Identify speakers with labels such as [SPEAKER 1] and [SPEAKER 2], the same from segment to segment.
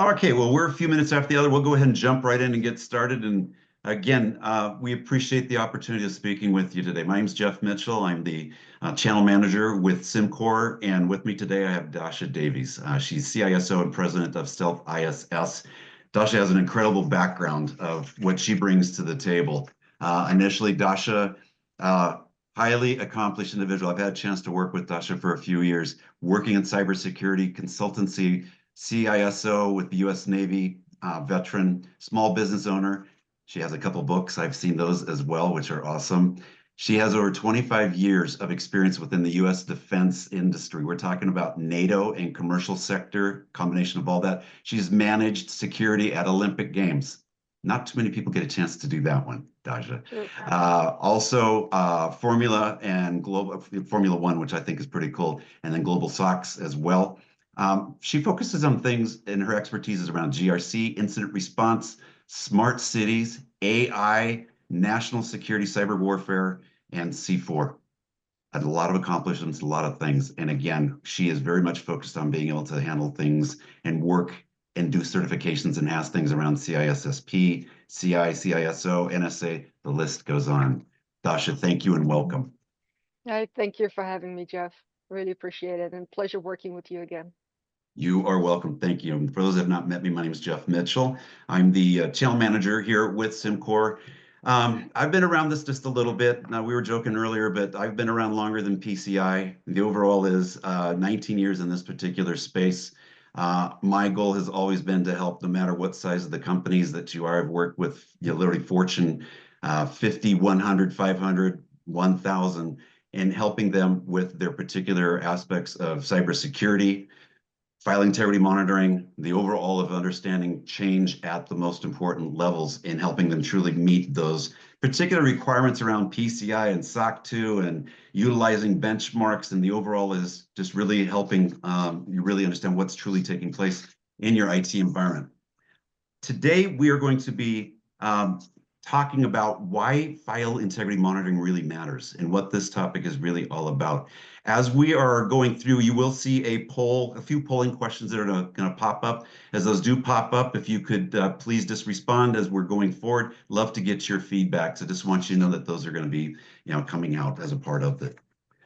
[SPEAKER 1] Okay, well, we're a few minutes after the other. We'll go ahead and jump right in and get started. And again, we appreciate the opportunity of speaking with you today. My name is Jeff Mitchell. I'm the channel manager with Cimcor, and with me today I have Dasha Davies. She's CISO and president of Stealth-ISS. Dasha has an incredible background of what she brings to the table. Initially, Dasha, uh, highly accomplished individual. I've had a chance to work with Dasha for a few years, working in cybersecurity consultancy, CISO with the U.S. Navy, veteran, small business owner. She has a couple books. I've seen those as well, which are awesome. She has over 25 years of experience within the U.S. defense industry. We're talking about NATO and commercial sector, combination of all that. She's managed security at Olympic Games. Not too many people get a chance to do that one, Daja.
[SPEAKER 2] Sure.
[SPEAKER 1] Also, Formula and Global Formula One, which I think is pretty cool, and then Global SOCs as well. She focuses on things, and her expertise is around GRC, incident response, smart cities, AI, national security, cyber warfare, and C4. Had a lot of accomplishments, a lot of things. And again, she is very much focused on being able to handle things and work and do certifications and has things around CISSP, CI, CISO, NSA. The list goes on. Dasha, thank you and welcome.
[SPEAKER 2] I thank you for having me, Jeff. Really appreciate it and pleasure working with you again.
[SPEAKER 1] You are welcome. Thank you. And for those that have not met me, my name is Jeff Mitchell. I'm the channel manager here with Cimcor. I've been around this just a little bit. Now, we were joking earlier, but I've been around longer than PCI. The overall is 19 years in this particular space. My goal has always been to help no matter what size of the companies that you are. I've worked with literally Fortune 50, 100, 500, 1,000, and helping them with their particular aspects of cybersecurity, file integrity monitoring, the overall of understanding change at the most important levels in helping them truly meet those particular requirements around PCI and SOC 2 and utilizing benchmarks. And the overall is just really helping you really understand what's truly taking place in your IT environment. Today, we are going to be talking about why file integrity monitoring really matters and what this topic is really all about. As we are going through, you will see a few polling questions that are going to pop up. As those do pop up, if you could please just respond as we're going forward. Love to get your feedback. So just want you to know that those are going to be, coming out as a part of it.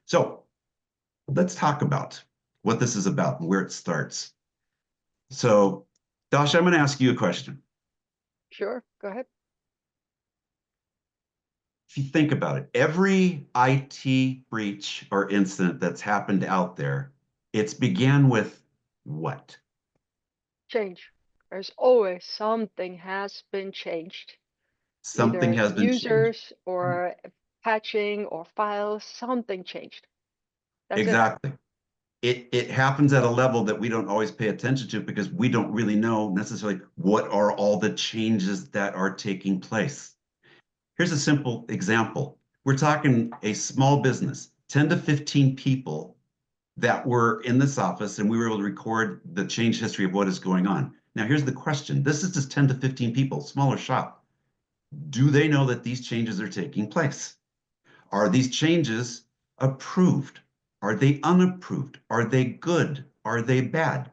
[SPEAKER 1] So let's talk about what this is about and where it starts. So, Dasha, I'm going to ask you a question.
[SPEAKER 2] Sure, go ahead.
[SPEAKER 1] If you think about it, every IT breach or incident that's happened out there, it's began with what?
[SPEAKER 2] Change. There's always something has been changed.
[SPEAKER 1] Something
[SPEAKER 2] Either
[SPEAKER 1] has been changed.
[SPEAKER 2] users or patching or files, something changed. That's it.
[SPEAKER 1] Exactly. It happens at a level that we don't always pay attention to because we don't really know necessarily what are all the changes that are taking place. Here's a simple example. We're talking a small business, 10 to 15 people that were in this office, and we were able to record the change history of what is going on. Now, here's the question. This is just 10 to 15 people, smaller shop. Do they know that these changes are taking place? Are these changes approved? Are they unapproved? Are they good? Are they bad?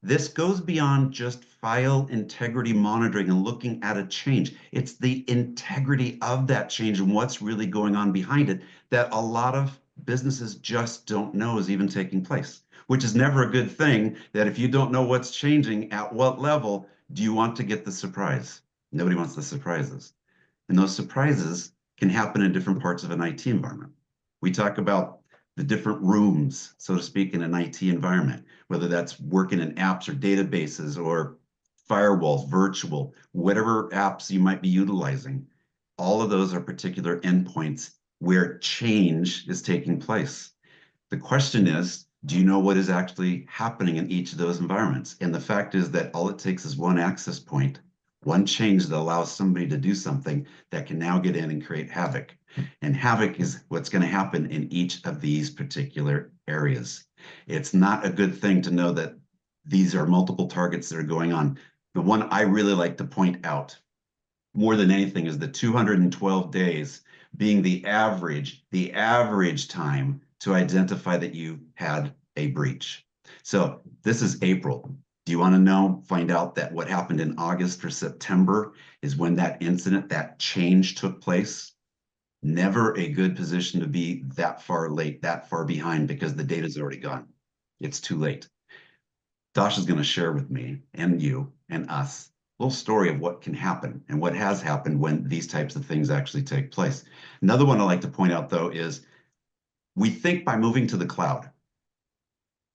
[SPEAKER 1] This goes beyond just file integrity monitoring and looking at a change. It's the integrity of that change and what's really going on behind it that a lot of businesses just don't know is even taking place, which is never a good thing. That if you don't know what's changing at what level, do you want to get the surprise? Nobody wants the surprises. And those surprises can happen in different parts of an IT environment. We talk about the different rooms, so to speak, in an IT environment, whether that's working in apps or databases or firewalls, virtual, whatever apps you might be utilizing. All of those are particular endpoints where change is taking place. The question is, do you know what is actually happening in each of those environments? And the fact is that all it takes is one access point, one change that allows somebody to do something that can now get in and create havoc. And havoc is what's going to happen in each of these particular areas. It's not a good thing to know that these are multiple targets that are going on. The one I really like to point out more than anything is the 212 days being the average time to identify that you had a breach. So this is April. Do you want to find out that what happened in August or September is when that incident, that change took place? Never a good position to be that far late, that far behind, because the data's already gone. It's too late. Dasha's going to share with me and you and us a little story of what can happen and what has happened when these types of things actually take place. Another one I like to point out, though, is we think by moving to the cloud.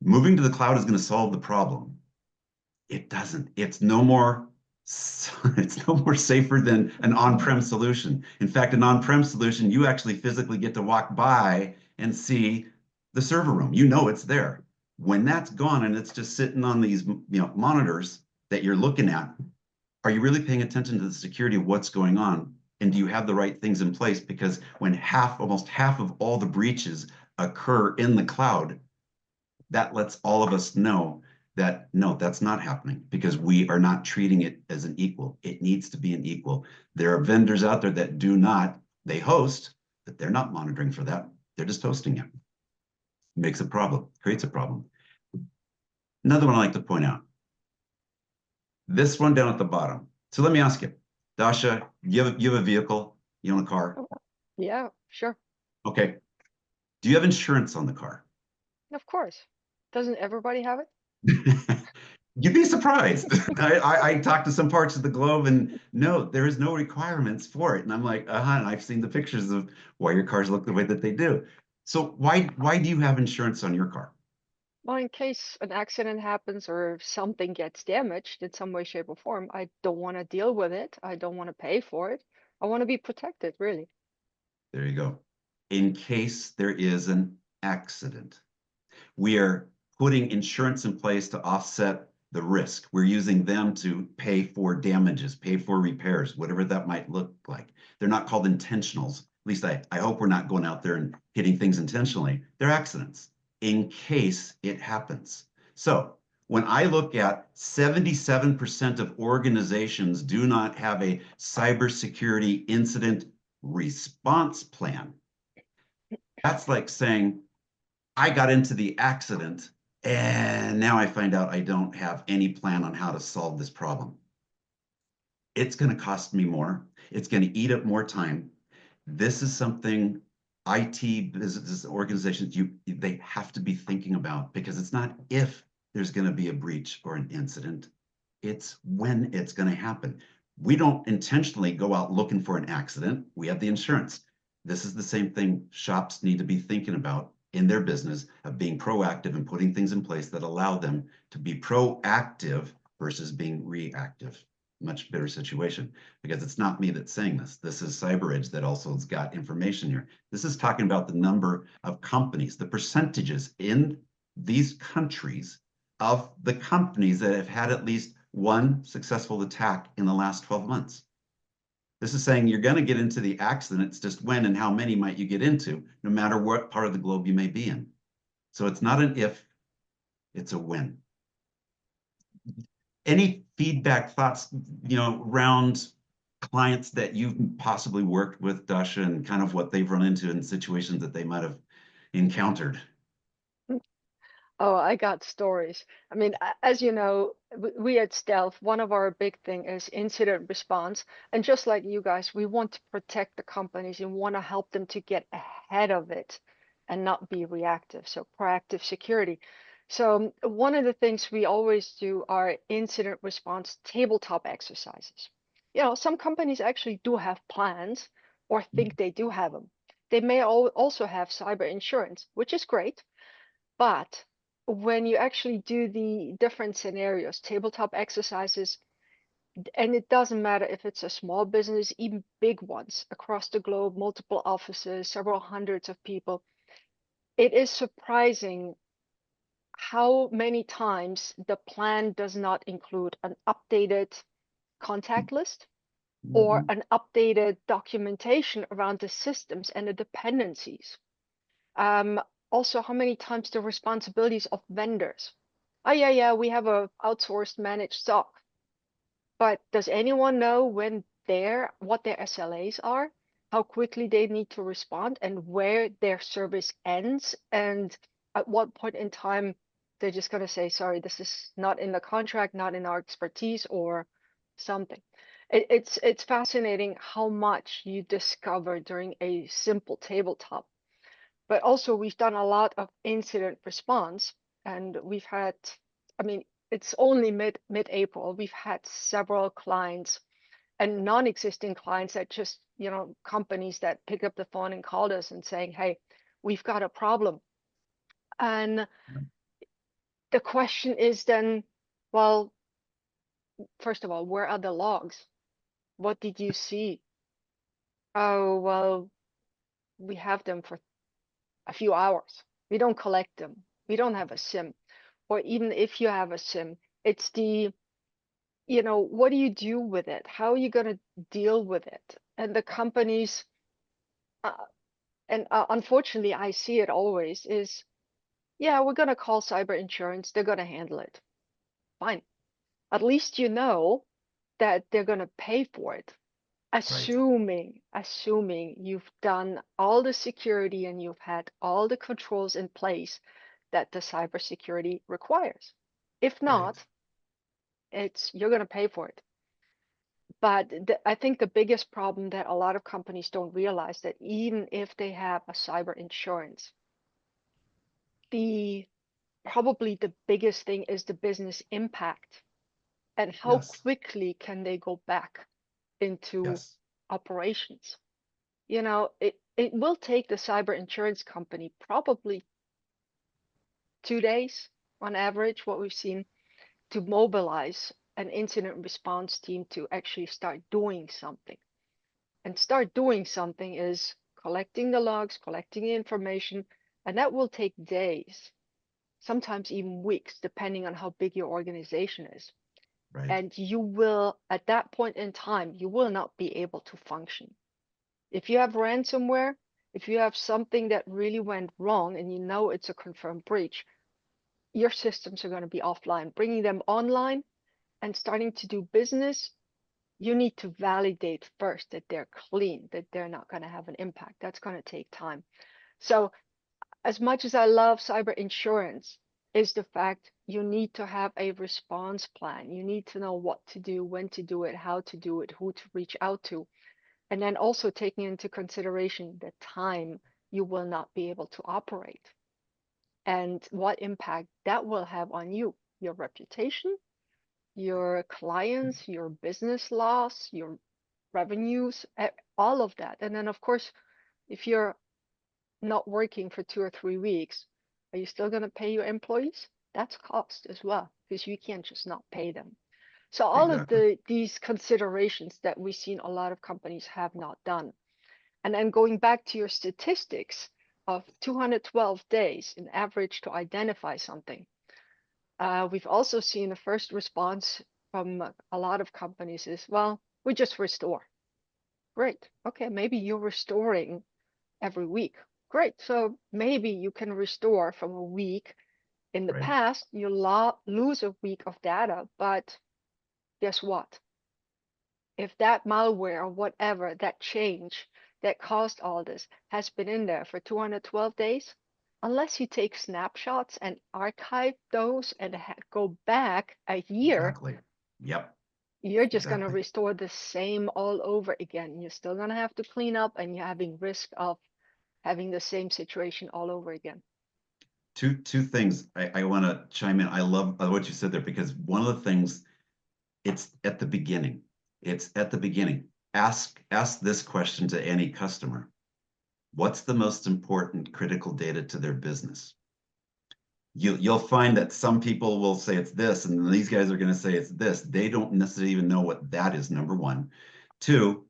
[SPEAKER 1] Moving to the cloud is going to solve the problem. It doesn't. It's no more safer than an on-prem solution. In fact, an on-prem solution, you actually physically get to walk by and see the server room. You know it's there. When that's gone and it's just sitting on these monitors that you're looking at, are you really paying attention to the security of what's going on? And do you have the right things in place? Because when almost half of all the breaches occur in the cloud, that lets all of us know that no, that's not happening because we are not treating it as an equal. It needs to be an equal. There are vendors out there that do not, they host, but they're not monitoring for that. They're just hosting it. Makes a problem, creates a problem. Another one I like to point out. This one down at the bottom. So let me ask you, Dasha, you have a vehicle, you own a car.
[SPEAKER 2] Yeah, sure.
[SPEAKER 1] Okay. Do you have insurance on the car?
[SPEAKER 2] Of course. Doesn't everybody have it?
[SPEAKER 1] You'd be surprised. I talked to some parts of the globe and no, there is no requirements for it. And I'm like, and I've seen the pictures of why your cars look the way that they do. So why do you have insurance on your car?
[SPEAKER 2] Well, in case an accident happens or something gets damaged in some way, shape, or form, I don't want to deal with it. I don't want to pay for it. I want to be protected, really.
[SPEAKER 1] There you go. In case there is an accident, we are putting insurance in place to offset the risk. We're using them to pay for damages, pay for repairs, whatever that might look like. They're not called intentionals. At least I hope we're not going out there and hitting things intentionally. They're accidents in case it happens. So when I look at 77% of organizations do not have a cybersecurity incident response plan, that's like saying, I got into the accident and now I find out I don't have any plan on how to solve this problem. It's going to cost me more. It's going to eat up more time. This is something IT business organizations, they have to be thinking about because it's not if there's going to be a breach or an incident, it's when it's going to happen. We don't intentionally go out looking for an accident. We have the insurance. This is the same thing shops need to be thinking about in their business of being proactive and putting things in place that allow them to be proactive versus being reactive. Much better situation because it's not me that's saying this. This is CyberEdge that also has got information here. This is talking about the number of companies, the percentages in these countries of the companies that have had at least one successful attack in the last 12 months. This is saying you're going to get into the accident. It's just when and how many might you get into, no matter what part of the globe you may be in. So it's not an if, it's a when. Any feedback, thoughts, around clients that you've possibly worked with, Dasha, and kind of what they've run into in situations that they might have encountered?
[SPEAKER 2] Oh, I got stories. I mean, as you know, we at Stealth, one of our big thing is incident response. And just like you guys, we want to protect the companies and want to help them to get ahead of it and not be reactive. So proactive security. So one of the things we always do are incident response tabletop exercises. You know, some companies actually do have plans or think they do have them. They may also have cyber insurance, which is great. But when you actually do the different scenarios, tabletop exercises, and it doesn't matter if it's a small business, even big ones across the globe, multiple offices, several hundreds of people, it is surprising how many times the plan does not include an updated contact list or
[SPEAKER 1] Mhm.
[SPEAKER 2] an updated documentation around the systems and the dependencies. Um, Also, how many times the responsibilities of vendors. Oh, yeah, we have a outsourced managed SOC. But does anyone know what their SLAs are, how quickly they need to respond, and where their service ends, and at what point in time They're just going to say, sorry, this is not in the contract, not in our expertise or something. It's fascinating how much you discover during a simple tabletop. But also we've done a lot of incident response, and we've had, I mean, it's only mid-April. We've had several clients and non-existing clients that just, companies that pick up the phone and called us and saying, hey, we've got a problem. And the question is then, well, first of all, where are the logs? What did you see? Oh, well, we have them for a few hours. We don't collect them. We don't have a SIM. Or even if you have a SIM, it's what do you do with it? How are you going to deal with it? And the companies, unfortunately, I see it always is, yeah, we're going to call cyber insurance. They're going to handle it. Fine. At least you know that they're going to pay for it.
[SPEAKER 1] Right.
[SPEAKER 2] Assuming you've done all the security and you've had all the controls in place that the cybersecurity requires. If not, you're going to pay for it. But I think the biggest problem that a lot of companies don't realize that even if they have a cyber insurance, probably the biggest thing is the business impact and how
[SPEAKER 1] Yes.
[SPEAKER 2] quickly can they go back into
[SPEAKER 1] Yes.
[SPEAKER 2] operations. It will take the cyber insurance company probably 2 days on average, what we've seen, to mobilize an incident response team to actually start doing something. And start doing something is collecting the logs, collecting the information, and that will take days, sometimes even weeks, depending on how big your organization is.
[SPEAKER 1] Right.
[SPEAKER 2] And you will, at that point in time, you will not be able to function. If you have ransomware, if you have something that really went wrong and you know it's a confirmed breach, your systems are going to be offline. Bringing them online and starting to do business, you need to validate first that they're clean, that they're not going to have an impact. That's going to take time. So as much as I love cyber insurance, is the fact you need to have a response plan. You need to know what to do, when to do it, how to do it, who to reach out to. And then also taking into consideration the time you will not be able to operate and what impact that will have on you, your reputation, your clients, your business loss, your revenues, all of that. And then, of course, if you're not working for 2 or 3 weeks, are you still going to pay your employees? That's cost as well, because you can't just not pay them. So all of
[SPEAKER 1] Exactly.
[SPEAKER 2] these considerations that we've seen a lot of companies have not done. And then going back to your statistics of 212 days in average to identify something, we've also seen the first response from a lot of companies is, well, we just restore. Great. Okay, maybe you're restoring every week. Great. So maybe you can restore from a week. In the
[SPEAKER 1] Right.
[SPEAKER 2] past, you lose a week of data, but guess what? If that malware or whatever, that change that caused all this has been in there for 212 days, unless you take snapshots and archive those and go back a year,
[SPEAKER 1] Exactly. Yep.
[SPEAKER 2] you're just going to
[SPEAKER 1] Exactly.
[SPEAKER 2] restore the same all over again. You're still going to have to clean up and you're having risk of having the same situation all over again.
[SPEAKER 1] Two things I want to chime in. I love what you said there because one of the things, it's at the beginning. It's at the beginning. Ask this question to any customer. What's the most important critical data to their business? You'll find that some people will say it's this, and these guys are going to say it's this. They don't necessarily even know what that is, number one. Two,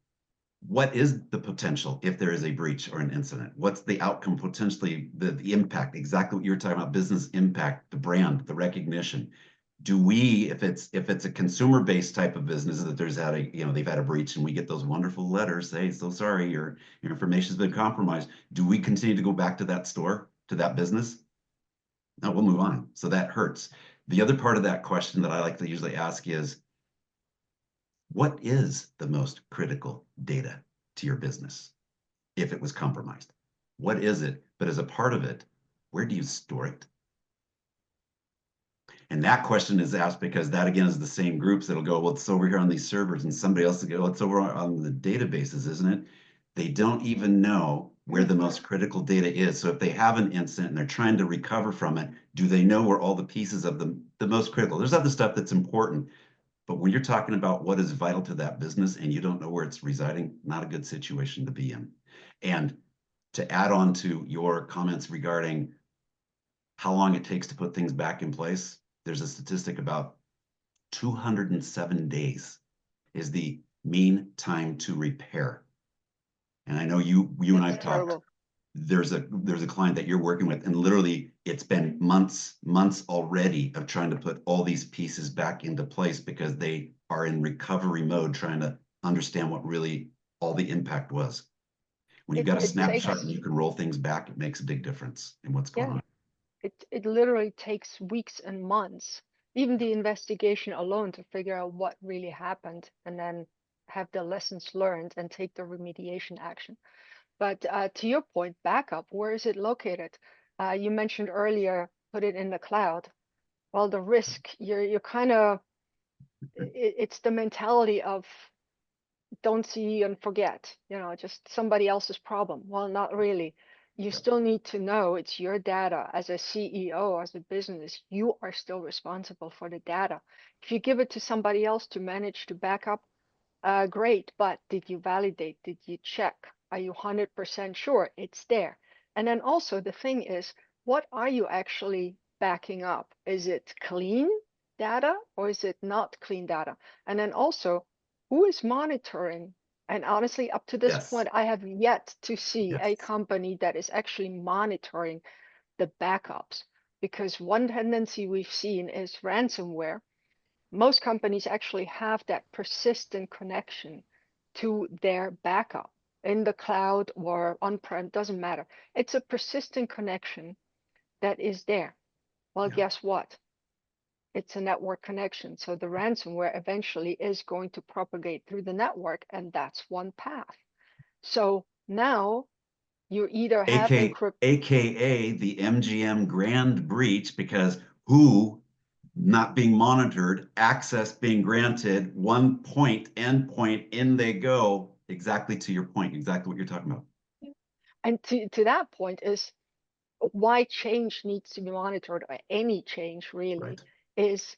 [SPEAKER 1] what is the potential if there is a breach or an incident? What's the outcome potentially, the impact, exactly what you're talking about, business impact, the brand, the recognition. Do we, if it's a consumer-based type of business that they've had a breach and we get those wonderful letters, say, so sorry, your information's been compromised. Do we continue to go back to that store, to that business? No, we'll move on. So that hurts. The other part of that question that I like to usually ask is, what is the most critical data to your business if it was compromised? What is it? But as a part of it, where do you store it? And that question is asked because that, again, is the same groups that'll go, well, it's over here on these servers, and somebody else will go, well, it's over on the databases, isn't it? They don't even know where the most critical data is. So if they have an incident and they're trying to recover from it, do they know where all the pieces of the most critical? There's other stuff that's important, but when you're talking about what is vital to that business and you don't know where it's residing, not a good situation to be in. And to add on to your comments regarding how long it takes to put things back in place, there's a statistic about 207 days is the mean time to repair. And I know you and I've talked. There's a client that you're working with, and literally it's been months already of trying to put all these pieces back into place because they are in recovery mode, trying to understand what really all the impact was. When you've got a snapshot and you can roll things back, it makes a big difference in what's going on.
[SPEAKER 2] It literally takes weeks and months, even the investigation alone, to figure out what really happened and then have the lessons learned and take the remediation action. But to your point, backup, where is it located? You mentioned earlier, put it in the cloud. Well, the risk, you're kind of, it's the mentality of don't see and forget, just somebody else's problem. Well, not really. You still need to know it's your data. As a CEO, as a business, you are still responsible for the data. If you give it to somebody else to manage to backup, great, but did you validate? Did you check? Are you 100% sure it's there? And then also the thing is, what are you actually backing up? Is it clean data or is it not clean data? And then also, who is monitoring? And honestly, up to this point, I have yet to see a company that is actually monitoring the backups, because one tendency we've seen is ransomware. Most companies actually have that persistent connection to their backup in the cloud or on-prem, doesn't matter. It's a persistent connection that is there. Well, guess what? It's a network connection. So the ransomware eventually is going to propagate through the network, and that's one path. So now you either have
[SPEAKER 1] AKA the MGM grand breach, because who not being monitored, access being granted, one point, endpoint, in they go, exactly to your point, exactly what you're talking about.
[SPEAKER 2] And to that point is why change needs to be monitored, or any change really, is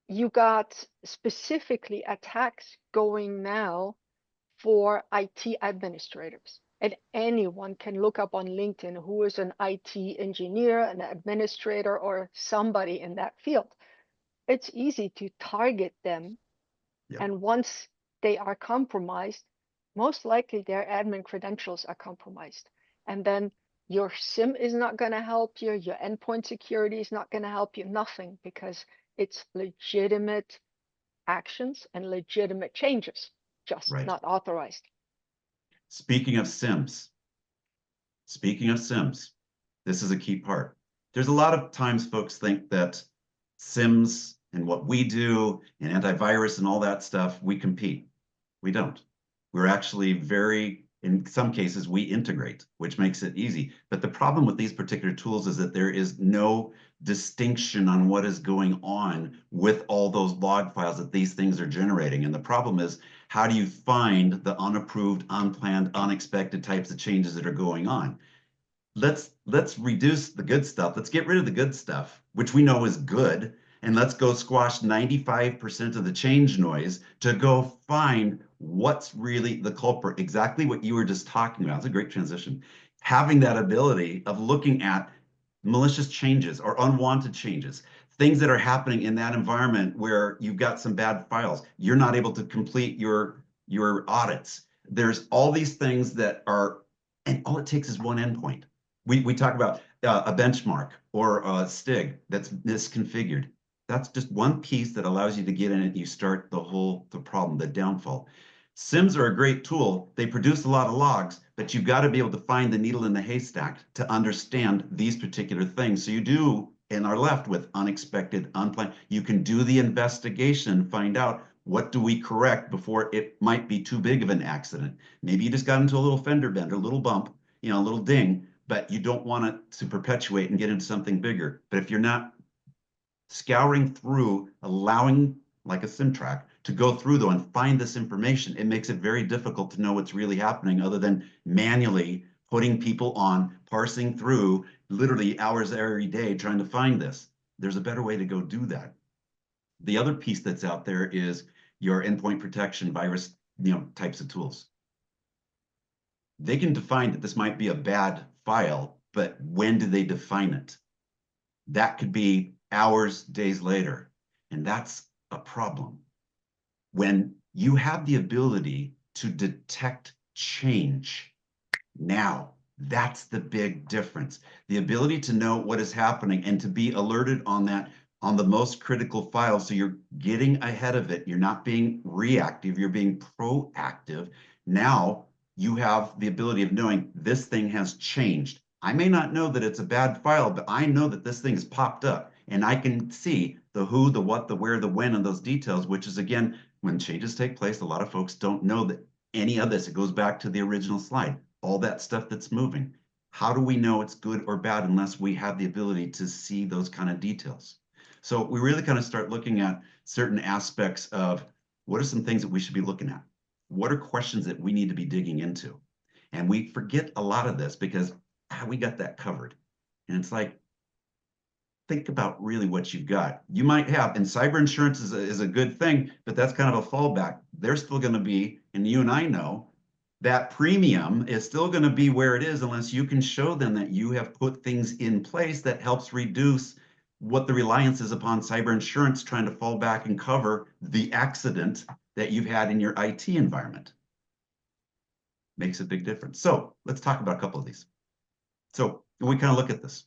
[SPEAKER 2] you got specifically attacks going now for IT administrators. And anyone can look up on LinkedIn who is an IT engineer, an administrator, or somebody in that field. It's easy to target them. And once they are compromised, most likely their admin credentials are compromised. And then your SIM is not going to help you. Your endpoint security is not going to help you. Nothing, because it's legitimate actions and legitimate changes, just not authorized.
[SPEAKER 1] Speaking of SIMs, this is a key part. There's a lot of times folks think that SIMs and what we do and antivirus and all that stuff, we compete. We don't. We're actually in some cases, we integrate, which makes it easy. But the problem with these particular tools is that there is no distinction on what is going on with all those log files that these things are generating. And the problem is, how do you find the unapproved, unplanned, unexpected types of changes that are going on? Let's reduce the good stuff. Let's get rid of the good stuff, which we know is good, and let's go squash 95% of the change noise to go find what's really the culprit. Exactly what you were just talking about. It's a great transition. Having that ability of looking at malicious changes or unwanted changes, things that are happening in that environment where you've got some bad files, you're not able to complete your audits. There's all these things that are, and all it takes is one endpoint. We talk about a benchmark or a STIG that's misconfigured. That's just one piece that allows you to get in it. You start the problem, the downfall. SIMs are a great tool. They produce a lot of logs, but you've got to be able to find the needle in the haystack to understand these particular things. So you do, and are left with unexpected, unplanned. You can do the investigation, find out what do we correct before it might be too big of an accident. Maybe you just got into a little fender bender, a little bump, a little ding, but you don't want it to perpetuate and get into something bigger. But if you're not scouring through, allowing like a SIMTrack to go through though and find this information. It makes it very difficult to know what's really happening other than manually putting people on, parsing through literally hours every day trying to find this. There's a better way to go do that. The other piece that's out there is your endpoint protection virus, types of tools. They can define that this might be a bad file, but when do they define it? That could be hours, days later. And that's a problem. When you have the ability to detect change now, that's the big difference. The ability to know what is happening and to be alerted on that on the most critical files. So you're getting ahead of it. You're not being reactive, you're being proactive. Now you have the ability of knowing this thing has changed. I may not know that it's a bad file, but I know that this thing has popped up and I can see the who, the what, the where, the when, and those details, which is again, when changes take place, a lot of folks don't know that any of this. It goes back to the original slide, all that stuff that's moving. How do we know it's good or bad unless we have the ability to see those kind of details? So we really kind of start looking at certain aspects of what are some things that we should be looking at? What are questions that we need to be digging into? And we forget a lot of this because we got that covered. And it's like, think about really what you've got. You might have, and cyber insurance is a good thing, but that's kind of a fallback. There's still going to be, and you and I know, that premium is still going to be where it is unless you can show them that you have put things in place that helps reduce what the reliance is upon cyber insurance trying to fall back and cover the accident that you've had in your IT environment. Makes a big difference. So let's talk about a couple of these. So when we kind of look at this,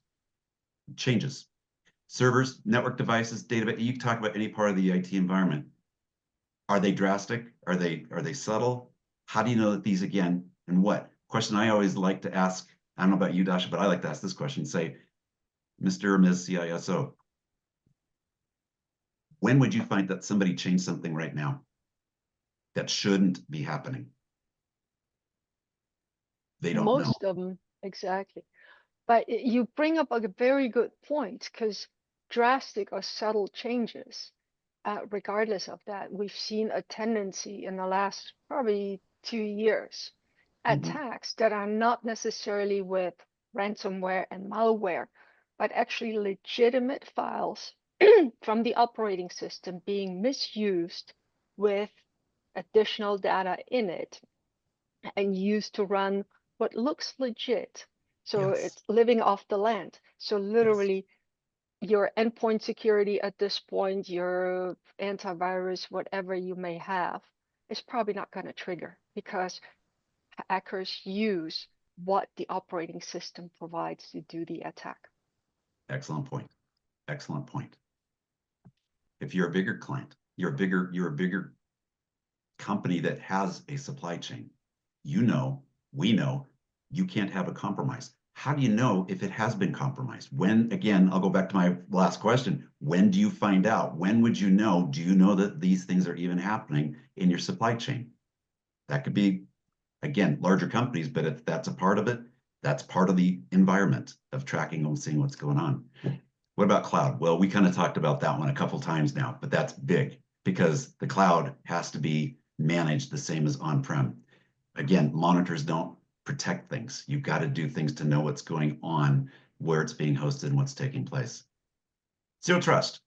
[SPEAKER 1] changes. Servers, network devices, database, you can talk about any part of the IT environment. Are they drastic? Are they subtle? How do you know that these again, and what? Question I always like to ask, I don't know about you, Dasha, but I like to ask this question, say, Mr. or Ms. CISO, when would you find that somebody changed something right now that shouldn't be happening? They don't know.
[SPEAKER 2] Most of them, exactly. But you bring up a very good point, because drastic or subtle changes, regardless of that, we've seen a tendency in the last probably 2 years, attacks that are not necessarily with ransomware and malware, but actually legitimate files from the operating system being misused with additional data in it and used to run what looks legit. So
[SPEAKER 1] Yes.
[SPEAKER 2] it's living off the land. So
[SPEAKER 1] Yes.
[SPEAKER 2] literally your endpoint security at this point, your antivirus, whatever you may have, is probably not going to trigger because hackers use what the operating system provides to do the attack.
[SPEAKER 1] Excellent point. Excellent point. If you're a bigger client, you're a bigger company that has a supply chain, we know you can't have a compromise. How do you know if it has been compromised? When, again, I'll go back to my last question. When do you find out? When would you know? Do you know that these things are even happening in your supply chain? That could be, again, larger companies, but if that's a part of it, that's part of the environment of tracking and seeing what's going on. What about cloud? Well, we kind of talked about that one a couple times now, but that's big because the cloud has to be managed the same as on-prem. Again, monitors don't protect things. You've got to do things to know what's going on, where it's being hosted, and what's taking place. Zero trust.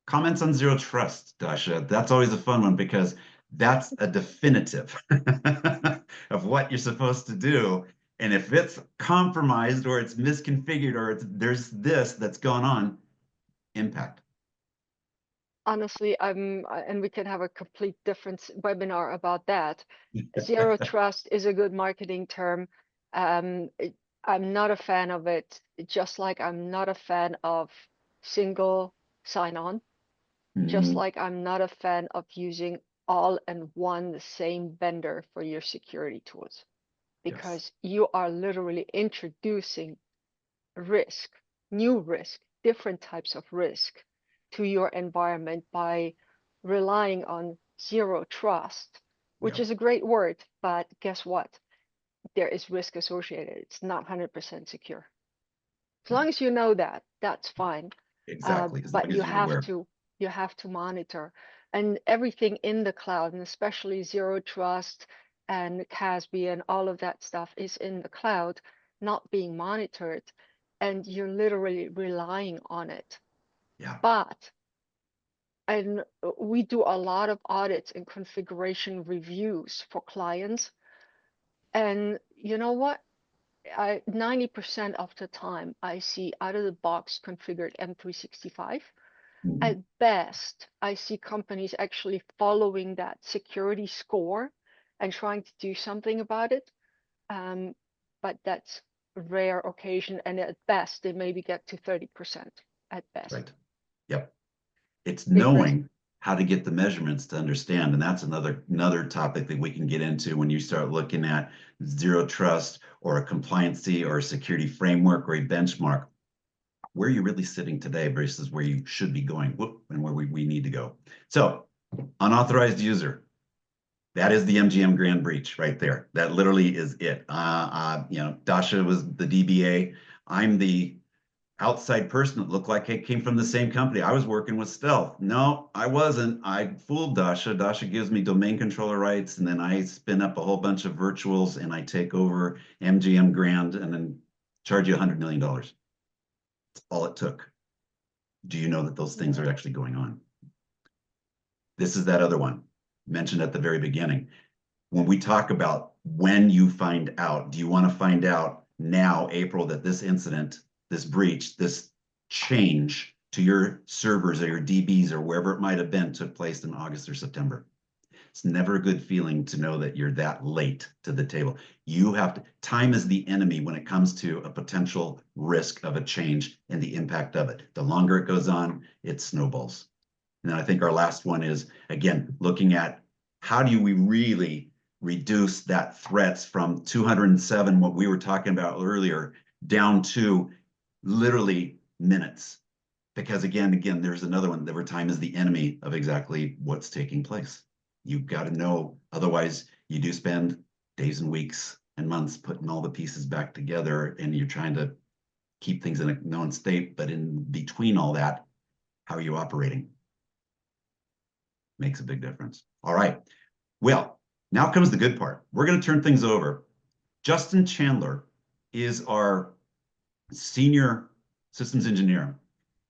[SPEAKER 1] Comments on zero trust, Dasha. That's always a fun one because that's a definitive of what you're supposed to do. And if it's compromised or it's misconfigured or there's this that's gone on, impact.
[SPEAKER 2] Honestly, and we can have a complete different webinar about that. Zero trust is a good marketing term. I'm not a fan of it, just like I'm not a fan of single sign-on, just like I'm not a fan of using all in one the same vendor for your security tools, because you are literally introducing risk, new risk, different types of risk to your environment by relying on zero trust, which is a great word, but guess what? There is risk associated. It's not 100% secure. As long as you know that, that's fine.
[SPEAKER 1] Exactly, as
[SPEAKER 2] But
[SPEAKER 1] long as you're aware.
[SPEAKER 2] you have to monitor, and everything in the cloud, and especially zero trust and CASB and all of that stuff is in the cloud, not being monitored, and you're literally relying on it.
[SPEAKER 1] Yeah.
[SPEAKER 2] But and we do a lot of audits and configuration reviews for clients, and you know what? 90% of the time I see out of the box configured M365.
[SPEAKER 1] Mhm.
[SPEAKER 2] At best, I see companies actually following that security score and trying to do something about it. Um, but that's a rare occasion, and at best, they maybe get to 30% at best.
[SPEAKER 1] Right. Yep. It's
[SPEAKER 2] Big risk.
[SPEAKER 1] knowing how to get the measurements to understand. And that's another topic that we can get into when you start looking at zero trust or a compliancy or a security framework or a benchmark. Where you're really sitting today versus where you should be going, and where we need to go. So, unauthorized user, that is the MGM grand breach right there. That literally is it. Dasha was the DBA. I'm the outside person that looked like it came from the same company. I was working with Stealth. No, I wasn't. I fooled Dasha. Dasha gives me domain controller rights, and then I spin up a whole bunch of virtuals and I take over MGM Grand and then charge you $100 million. That's all it took. Do you know that those things are
[SPEAKER 2] Yeah.
[SPEAKER 1] actually going on? This is that other one mentioned at the very beginning. When we talk about when you find out, do you want to find out now, April, that this incident, this breach, this change to your servers or your DBs or wherever it might have been took place in August or September? It's never a good feeling to know that you're that late to the table. You have to, time is the enemy when it comes to a potential risk of a change and the impact of it. The longer it goes on, it snowballs. And then I think our last one is, again, looking at how do we really reduce that threats from 207, what we were talking about earlier, down to literally minutes. Because again, there's another one that where time is the enemy of exactly what's taking place. You've got to know, otherwise you do spend days and weeks and months putting all the pieces back together, and you're trying to keep things in a known state. But in between all that, how are you operating? Makes a big difference. All right. Well, now comes the good part. We're going to turn things over. Justin Chandler is our senior systems engineer.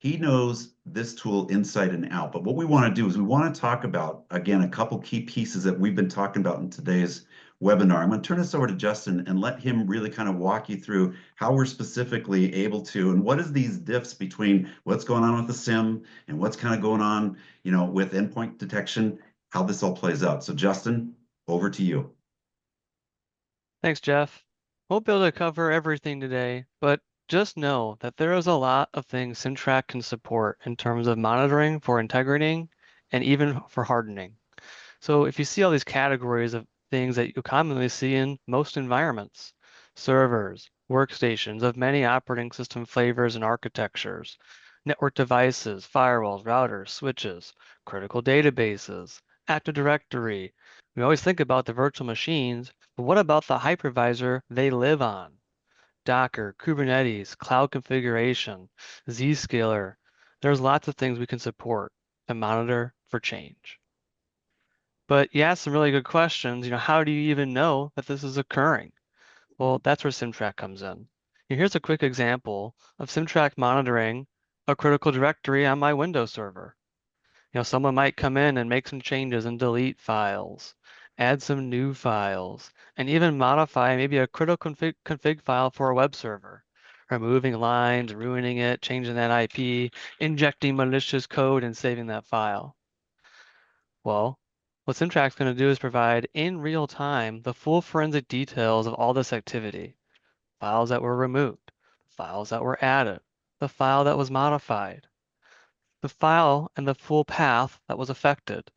[SPEAKER 1] He knows this tool inside and out. But what we want to do is we want to talk about, again, a couple key pieces that we've been talking about in today's webinar. I'm going to turn this over to Justin and let him really kind of walk you through how we're specifically able to, and what is these diffs between what's going on with the SIM and what's kind of going on, with endpoint detection, how this all plays out. So Justin, over to you.
[SPEAKER 3] Thanks, Jeff. Won't be able to cover everything today, but just know that there is a lot of things Cimtrack can support in terms of monitoring for integrating and even for hardening. So if you see all these categories of things that you commonly see in most environments, servers, workstations of many operating system flavors and architectures, network devices, firewalls, routers, switches, critical databases, Active Directory. We always think about the virtual machines, but what about the hypervisor they live on? Docker, Kubernetes, cloud configuration, Zscaler. There's lots of things we can support and monitor for change. But you asked some really good questions. How do you even know that this is occurring? Well, that's where Cimtrack comes in. Here's a quick example of Cimtrack monitoring a critical directory on my Windows server. Someone might come in and make some changes and delete files, add some new files, and even modify maybe a critical config file for a web server, removing lines, ruining it, changing that IP, injecting malicious code and saving that file. Well, what Cimtrack's going to do is provide in real time the full forensic details of all this activity. Files that were removed, files that were added, the file that was modified, the file and the full path that was affected,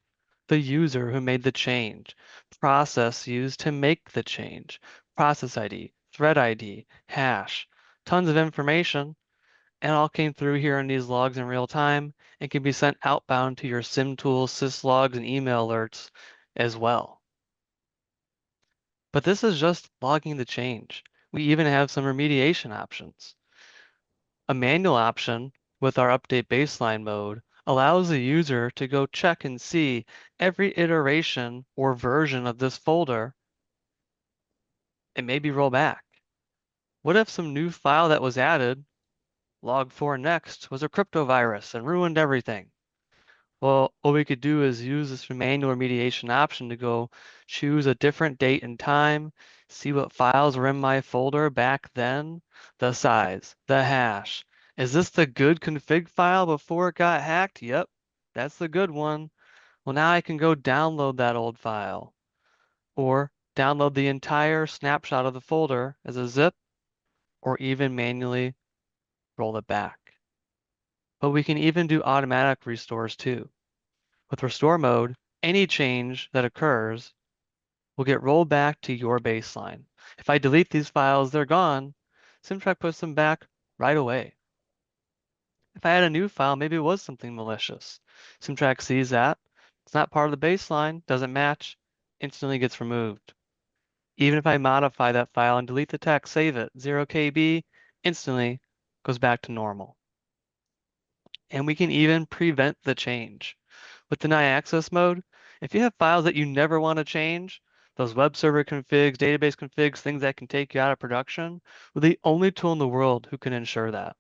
[SPEAKER 3] the user who made the change, process used to make the change, process ID, thread ID, hash, tons of information, and all came through here in these logs in real time and can be sent outbound to your SIM tools, syslogs, and email alerts as well. But this is just logging the change. We even have some remediation options. A manual option with our update baseline mode allows the user to go check and see every iteration or version of this folder and maybe roll back. What if some new file that was added, log4 next, was a crypto virus and ruined everything? Well, what we could do is use this manual remediation option to go choose a different date and time, see what files were in my folder back then, the size, the hash. Is this the good config file before it got hacked? Yep, that's the good one. Well, now I can go download that old file or download the entire snapshot of the folder as a zip or even manually roll it back. But we can even do automatic restores too. With restore mode, any change that occurs will get rolled back to your baseline. If I delete these files, they're gone. Cimtrack puts them back right away. If I add a new file, maybe it was something malicious. Cimtrack sees that. It's not part of the baseline, doesn't match, instantly gets removed. Even if I modify that file and delete the text, save it, 0KB, instantly goes back to normal. And we can even prevent the change. With deny access mode, if you have files that you never want to change, those web server configs, database configs, things that can take you out of production, we're the only tool in the world who can ensure that.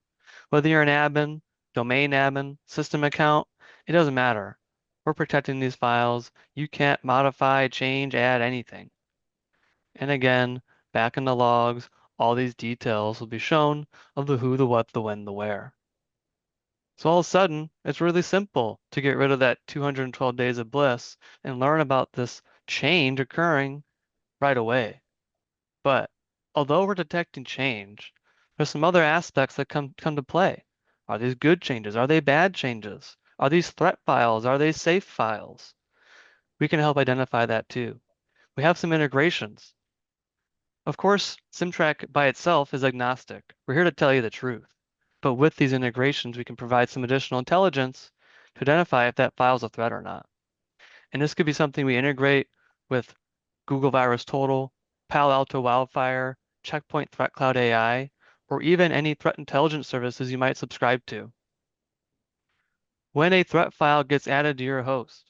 [SPEAKER 3] Whether you're an admin, domain admin, system account, it doesn't matter. We're protecting these files. You can't modify, change, add anything. And again, back in the logs, all these details will be shown of the who, the what, the when, the where. So all of a sudden, it's really simple to get rid of that 212 days of bliss and learn about this change occurring right away. But although we're detecting change, there's some other aspects that come to play. Are these good changes? Are they bad changes? Are these threat files? Are they safe files? We can help identify that too. We have some integrations. Of course, Cimtrack by itself is agnostic. We're here to tell you the truth. But with these integrations, we can provide some additional intelligence to identify if that file is a threat or not. And this could be something we integrate with Google Virus Total, Palo Alto Wildfire, Checkpoint Threat Cloud AI, or even any threat intelligence services you might subscribe to. When a threat file gets added to your host,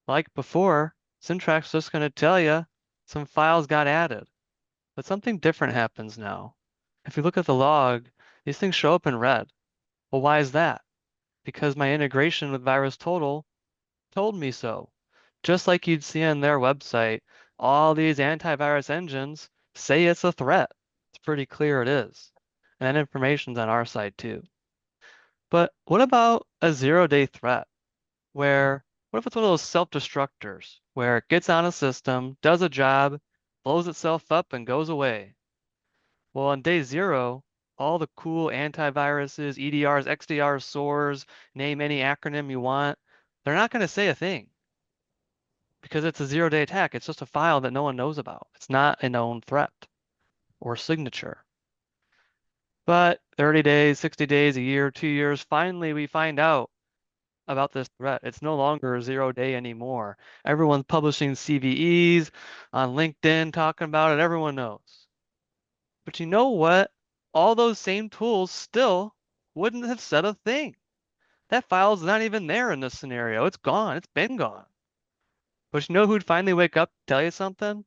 [SPEAKER 3] like before, Cimtrack's just going to tell you some files got added. But something different happens now. If you look at the log, these things show up in red. Well, why is that? Because my integration with Virus Total told me so. Just like you'd see on their website, all these antivirus engines say it's a threat. It's pretty clear it is. And that information's on our side too. But what about a zero-day threat? What if it's one of those self-destructors where it gets on a system, does a job, blows itself up and goes away? Well, on day zero, all the cool antiviruses, EDRs, XDRs, SOARs, name any acronym you want, they're not going to say a thing because it's a zero-day attack. It's just a file that no one knows about. It's not a known threat or signature. But 30 days, 60 days, a year, 2 years, finally we find out about this threat. It's no longer a 0-day anymore. Everyone's publishing CVEs on LinkedIn talking about it. Everyone knows. But you know what? All those same tools still wouldn't have said a thing. That file's not even there in this scenario. It's gone. It's been gone. But you know who'd finally wake up, tell you something?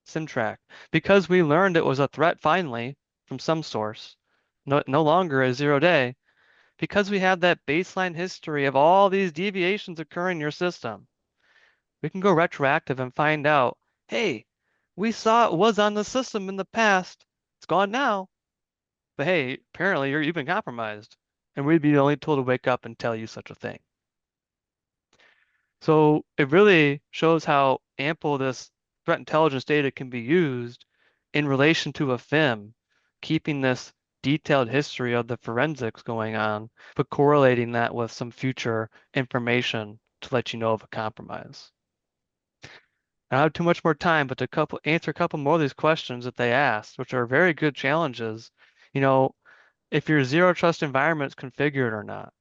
[SPEAKER 3] Cimtrack. Because we learned it was a threat finally from some source. No longer a 0-day. Because we have that baseline history of all these deviations occurring in your system. We can go retroactive and find out, hey, we saw it was on the system in the past. It's gone now. But hey, apparently you've been compromised. And we'd be the only tool to wake up and tell you such a thing. So it really shows how ample this threat intelligence data can be used in relation to a FIM, keeping this detailed history of the forensics going on, but correlating that with some future information to let you know of a compromise. I don't have too much more time, but to answer a couple more of these questions that they asked, which are very good challenges. If your zero trust environment is configured or not.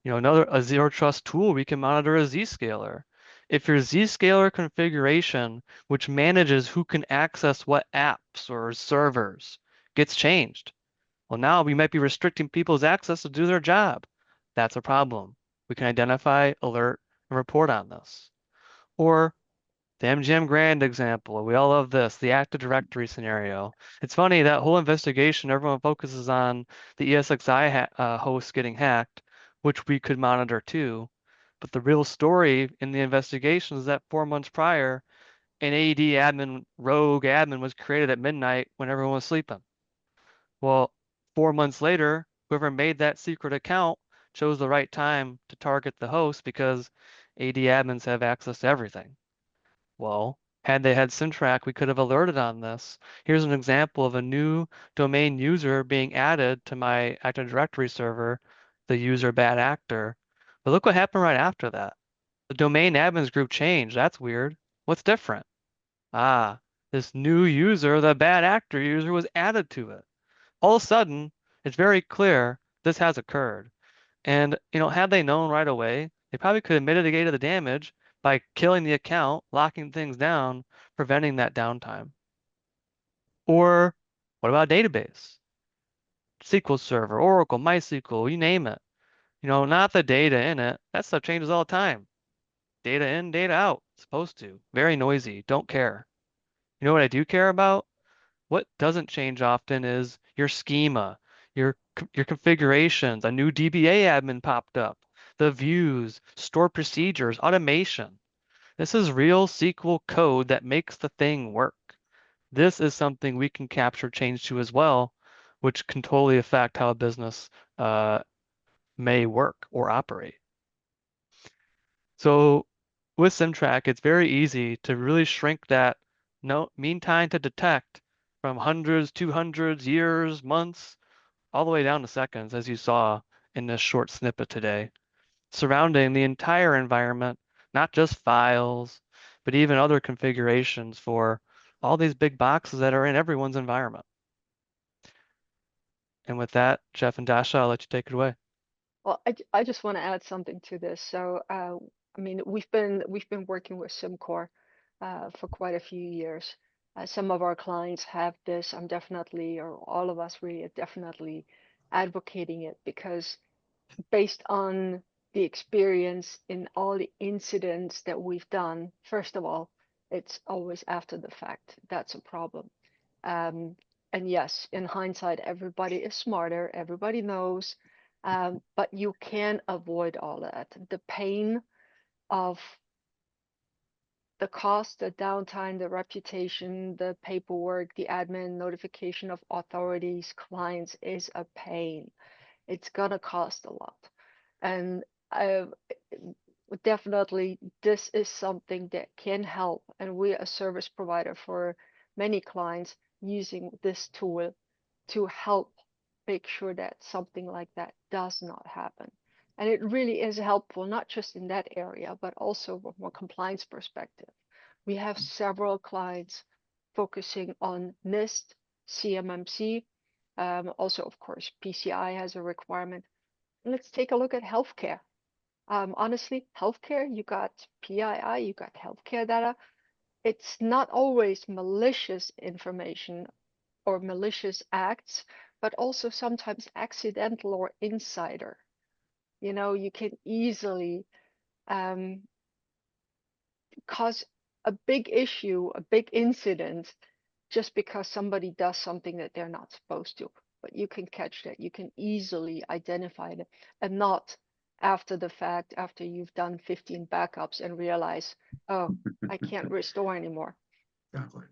[SPEAKER 3] A zero trust tool we can monitor a Zscaler. If your Zscaler configuration, which manages who can access what apps or servers, gets changed, Well, now we might be restricting people's access to do their job. That's a problem. We can identify, alert, and report on this. Or the MGM Grand example, we all love this, the Active Directory scenario. It's funny, that whole investigation, everyone focuses on the ESXi host getting hacked, which we could monitor too. But the real story in the investigation is that 4 months prior, an AD admin, rogue admin, was created at midnight when everyone was sleeping. Well, 4 months later, whoever made that secret account chose the right time to target the host because AD admins have access to everything. Well, had they had Cimtrack, we could have alerted on this. Here's an example of a new domain user being added to my Active Directory server, the user bad actor. But look what happened right after that. The domain admins group changed. That's weird. What's different? Ah, this new user, the bad actor user, was added to it. All of a sudden, it's very clear this has occurred. And, had they known right away, they probably could have mitigated the damage by killing the account, locking things down, preventing that downtime. Or what about database? SQL Server, Oracle, MySQL, you name it. Not the data in it. That stuff changes all the time. Data in, data out. It's supposed to. Very noisy. Don't care. You know what I do care about? What doesn't change often is your schema, your configurations. A new DBA admin popped up, the views, stored procedures, automation. This is real SQL code that makes the thing work. This is something we can capture change to as well, which can totally affect how a business may work or operate. So with Cimtrack, it's very easy to really shrink that mean time to detect from hundreds, 200s, years, months, all the way down to seconds, as you saw in this short snippet today, surrounding the entire environment, not just files, but even other configurations for all these big boxes that are in everyone's environment. And with that, Jeff and Dasha, I'll let you take it away.
[SPEAKER 2] Well, I just want to add something to this. So, I mean, we've been working with Cimcor for quite a few years. Some of our clients have this. I'm definitely, or all of us really are definitely advocating it because based on the experience in all the incidents that we've done, first of all, it's always after the fact. That's a problem. And yes, in hindsight, everybody is smarter, everybody knows, but you can avoid all that. The pain of the cost, the downtime, the reputation, the paperwork, the admin notification of authorities, clients is a pain. It's gonna cost a lot. And definitely this is something that can help. And we're a service provider for many clients using this tool to help make sure that something like that does not happen. And it really is helpful, not just in that area, but also from a compliance perspective. We have several clients focusing on NIST, CMMC, also, of course, PCI has a requirement. Let's take a look at healthcare. Honestly, healthcare, you got PII, you got healthcare data. It's not always malicious information or malicious acts, but also sometimes accidental or insider. You can easily cause a big issue, a big incident, just because somebody does something that they're not supposed to. But you can catch that. You can easily identify it and not after the fact, after you've done 15 backups and realize, oh, I can't restore anymore.
[SPEAKER 1] Exactly.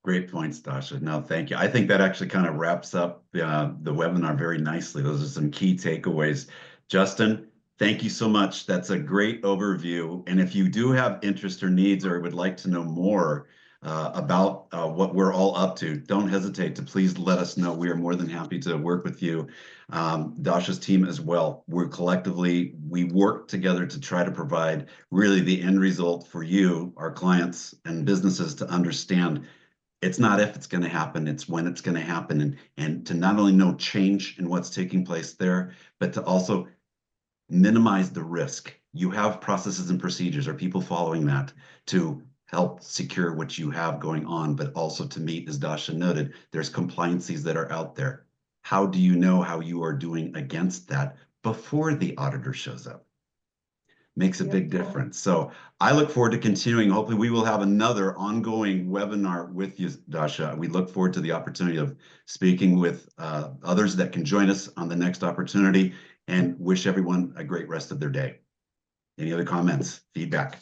[SPEAKER 1] Great points, Dasha. No, thank you. I think that actually kind of wraps up the webinar very nicely. Those are some key takeaways. Justin, thank you so much. That's a great overview. And if you do have interest or needs or would like to know more about what we're all up to, don't hesitate to please let us know. We are more than happy to work with you. Dasha's team as well. We work together to try to provide really the end result for you, our clients and businesses, to understand it's not if it's going to happen, it's when it's going to happen, and to not only know change in what's taking place there, but to also minimize the risk. You have processes and procedures. Are people following that to help secure what you have going on, but also to meet, as Dasha noted, there's compliancies that are out there. How do you know how you are doing against that before the auditor shows up? Makes a
[SPEAKER 2] Yep.
[SPEAKER 1] big difference. So I look forward to continuing. Hopefully we will have another ongoing webinar with you, Dasha. We look forward to the opportunity of speaking with others that can join us on the next opportunity, and wish everyone a great rest of their day. Any other comments, feedback?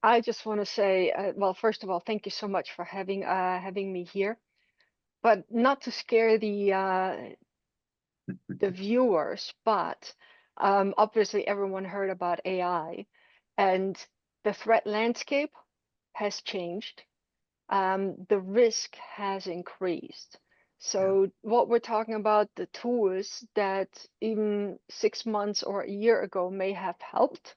[SPEAKER 2] I just want to say, well, first of all, thank you so much for having me here, but not to scare the viewers, but obviously everyone heard about AI, and the threat landscape has changed. The risk has increased. So what we're talking about, the tools that even 6 months or a year ago may have helped,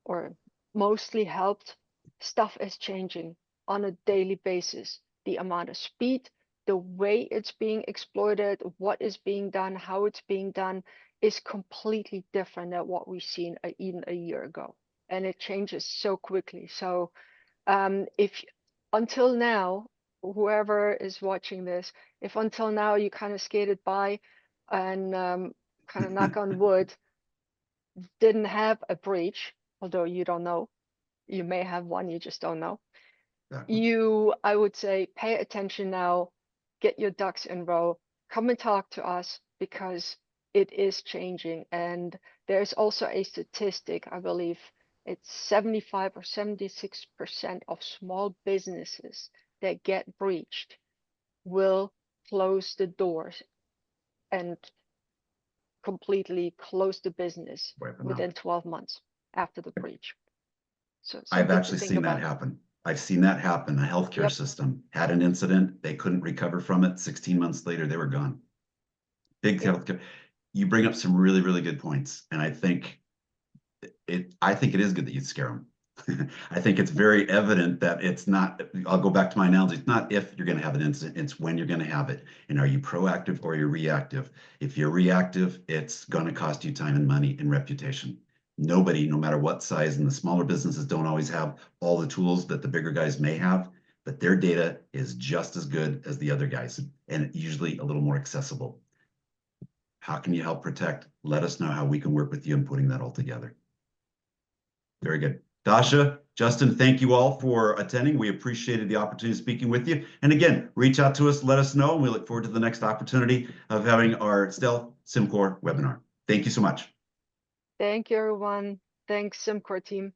[SPEAKER 2] or mostly helped, stuff is changing on a daily basis. The amount of speed, the way it's being exploited, what is being done, how it's being done is completely different than what we've seen even a year ago. And it changes so quickly. So if until now, whoever is watching this, if until now you kind of skated by and kind of knock on wood, didn't have a breach, although you don't know, you may have one, you just don't know. I would say, pay attention now, get your ducks in row, come and talk to us, because it is changing. And there's also a statistic, I believe it's 75 or 76% of small businesses that get breached will close the doors and completely close the business within 12 months after the breach. So
[SPEAKER 1] I've actually seen that happen. I've seen that happen. A healthcare system had an incident. They couldn't recover from it. 16 months later, they were gone. Big healthcare. You bring up some really, really good points. And I think it is good that you scare them. I think it's very evident that it's not, I'll go back to my analogy. It's not if you're going to have an incident, it's when you're going to have it. And are you proactive or you're reactive? If you're reactive, it's going to cost you time and money and reputation. Nobody, no matter what size, and the smaller businesses don't always have all the tools that the bigger guys may have, but their data is just as good as the other guys, and usually a little more accessible. How can you help protect? Let us know how we can work with you in putting that all together. Very good. Dasha, Justin, thank you all for attending. We appreciated the opportunity of speaking with you. And again, reach out to us, let us know, and we look forward to the next opportunity of having our Stealth Cimcor webinar. Thank you so much.
[SPEAKER 2] Thank you, everyone. Thanks, Cimcor team.